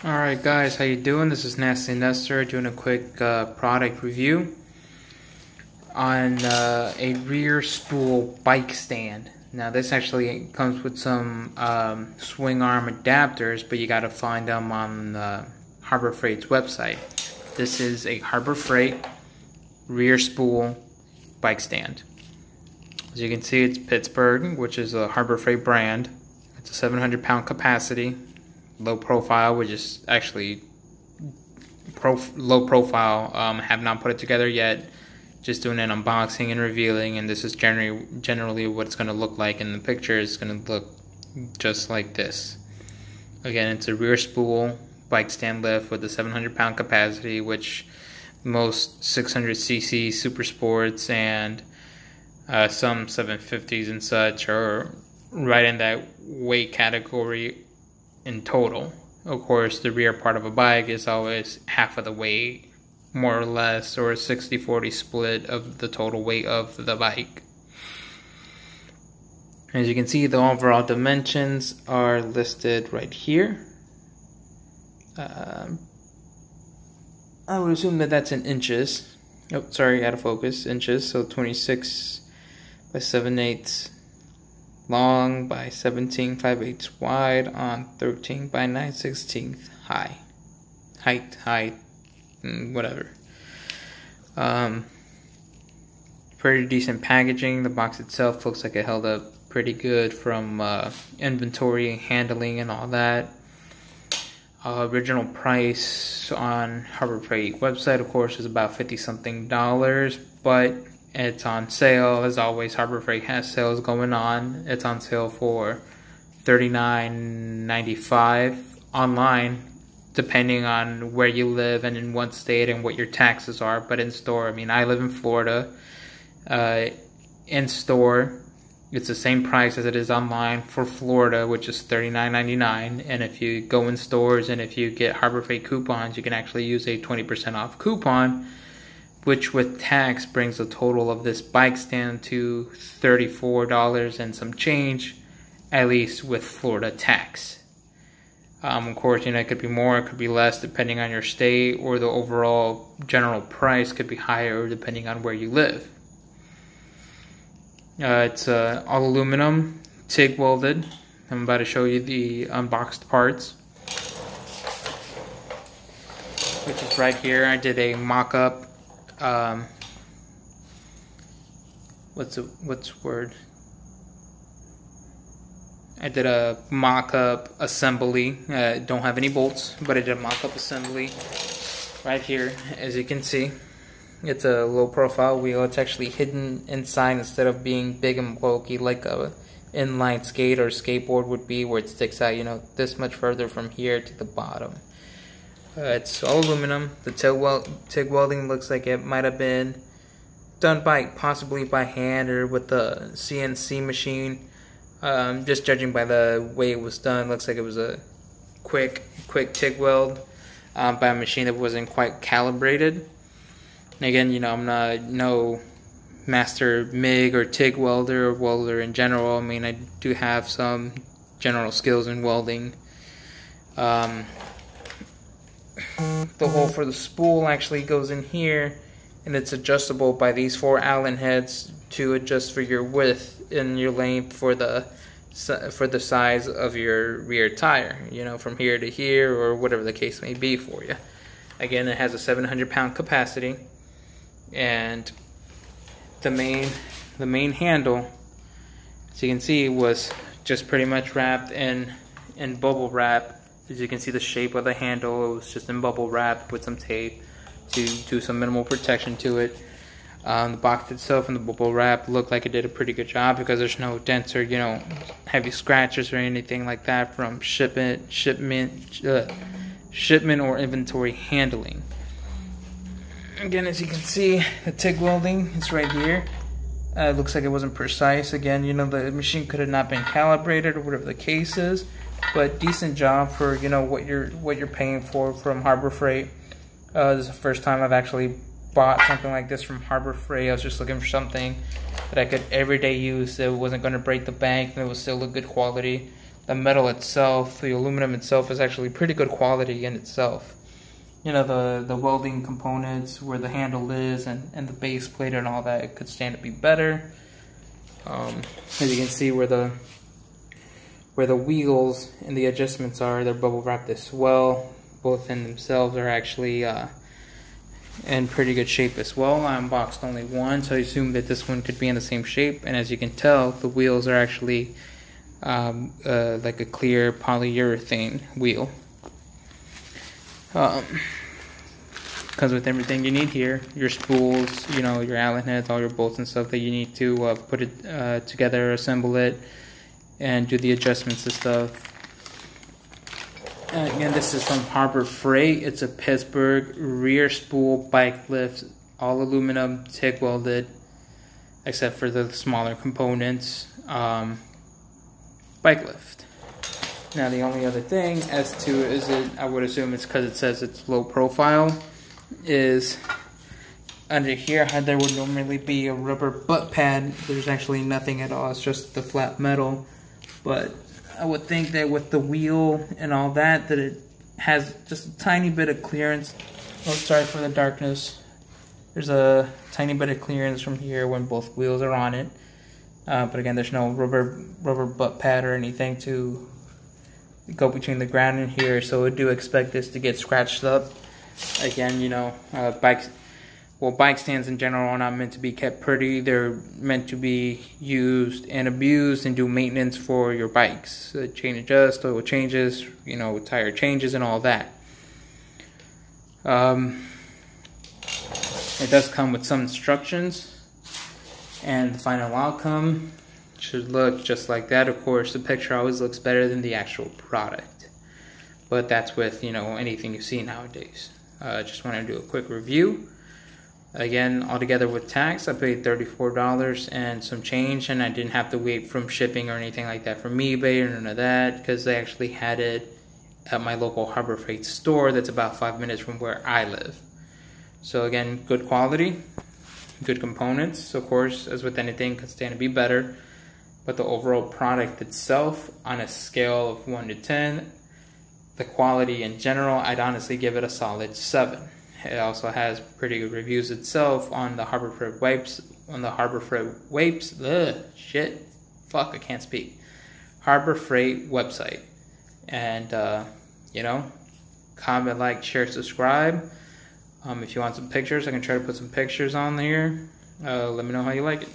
Alright guys, how you doing? This is Nasty Nestor doing a quick product review on a rear spool bike stand. Now this actually comes with some swing arm adapters, but you gotta find them on Harbor Freight's website. This is a Harbor Freight rear spool bike stand. As you can see, it's Pittsburgh, which is a Harbor Freight brand. It's a 700-pound capacity. Low profile, which is actually low profile. Have not put it together yet. Just doing an unboxing and revealing, and this is generally what it's going to look like in the picture. It's going to look just like this. Again, it's a rear spool bike stand lift with a 700-pound capacity, which most 600cc super sports and some 750s and such are right in that weight category. In total, of course, the rear part of a bike is always half of the weight, more or less, or a 60-40 split of the total weight of the bike. As you can see, the overall dimensions are listed right here. I would assume that that's in inches. Oh, sorry, out of focus. Inches, so 26 by 7/8 long by 17 5/8 wide on 13 by 9/16 high. Height, whatever. Pretty decent packaging. The box itself looks like it held up pretty good from inventory handling and all that. Original price on Harbor Freight website, of course, is about $50-something, but it's on sale. As always, Harbor Freight has sales going on. It's on sale for $39.95 online, depending on where you live and in what state and what your taxes are. But in store, I mean, I live in Florida. In store, it's the same price as it is online for Florida, which is $39.99. And if you go in stores and if you get Harbor Freight coupons, you can actually use a 20% off coupon, which with tax brings the total of this bike stand to $34 and some change, at least with Florida tax. Of course, it could be more, it could be less, depending on your state, or the overall general price could be higher depending on where you live. It's all aluminum, TIG welded. I'm about to show you the unboxed parts, which is right here. I did a mock-up. I did a mock-up assembly. Don't have any bolts, but I did a mock-up assembly right here. As you can see, it's a low-profile wheel. It's actually hidden inside instead of being big and bulky like a inline skate or skateboard would be, where it sticks out, this much further from here to the bottom. It's all aluminum. The TIG welding looks like it might have been done possibly by hand or with the CNC machine. Just judging by the way it was done, looks like it was a quick TIG weld by a machine that wasn't quite calibrated. And again, I'm no master MIG or TIG welder or welder in general. I mean, I do have some general skills in welding. The hole for the spool actually goes in here, and it's adjustable by these 4 Allen heads to adjust for your width and your length for the size of your rear tire, from here to here or whatever the case may be for you. Again, it has a 700-pound capacity, and the main handle, as you can see, was just pretty much wrapped in bubble wrap. As you can see, the shape of the handle, it was just in bubble wrap with some tape to do some minimal protection to it. The box itself and the bubble wrap looked like it did a pretty good job, because there's no dents or heavy scratches or anything like that from shipment or inventory handling. Again, as you can see, the TIG welding is right here. It looks like it wasn't precise. Again, the machine could have not been calibrated or whatever the case is. But decent job for what you're paying for from Harbor Freight. This is the first time I've actually bought something like this from Harbor Freight. I was just looking for something that I could everyday use that wasn't going to break the bank and it was still a good quality. the metal itself, the aluminum itself, is actually pretty good quality in itself. You know, the welding components, where the handle is, and the base plate and all that, it could stand to be better. As you can see, where the wheels and the adjustments are, they're bubble wrapped as well. Both in themselves are actually in pretty good shape as well. I unboxed only one, so I assume that this one could be in the same shape. And as you can tell, the wheels are actually like a clear polyurethane wheel. Comes with everything you need here, your spools, you know, your Allen heads, all your bolts and stuff that you need to put it together, assemble it, and do the adjustments and stuff. Again, this is from Harbor Freight. It's a Pittsburgh REAR spool bike lift, all aluminum, TIG welded, except for the smaller components, bike lift. Now the only other thing as to is it, I would assume it's because it says it's low profile, is under here how there would normally be a rubber butt pad. There's actually nothing at all, it's just the flat metal. But I would think that with the wheel and all that, that it has just a tiny bit of clearance. Oh, sorry for the darkness. There's a tiny bit of clearance from here when both wheels are on it. But again, there's no rubber butt pad or anything to go between the ground and here, so I do expect this to get scratched up. Again, you know, bike stands in general are not meant to be kept pretty. They're meant to be used and abused and do maintenance for your bikes. Chain adjust, oil changes, you know, tire changes and all that. It does come with some instructions, and the final outcome should look just like that. Of course, the picture always looks better than the actual product, but that's with, you know, anything you see nowadays. Just want to do a quick review. Again, altogether with tax, I paid $34 and some change, and I didn't have to wait from shipping or anything like that from eBay or none of that, because they actually had it at my local Harbor Freight store that's about 5 minutes from where I live. So again, good quality, good components. Of course, as with anything, could stand to be better. But the overall product itself, on a scale of 1 to 10, the quality in general, I'd honestly give it a solid 7. It also has pretty good reviews itself on the Harbor Freight webs. Harbor Freight website. And you know, comment, like, share, subscribe. If you want some pictures, I can try to put some pictures on here. Let me know how you like it.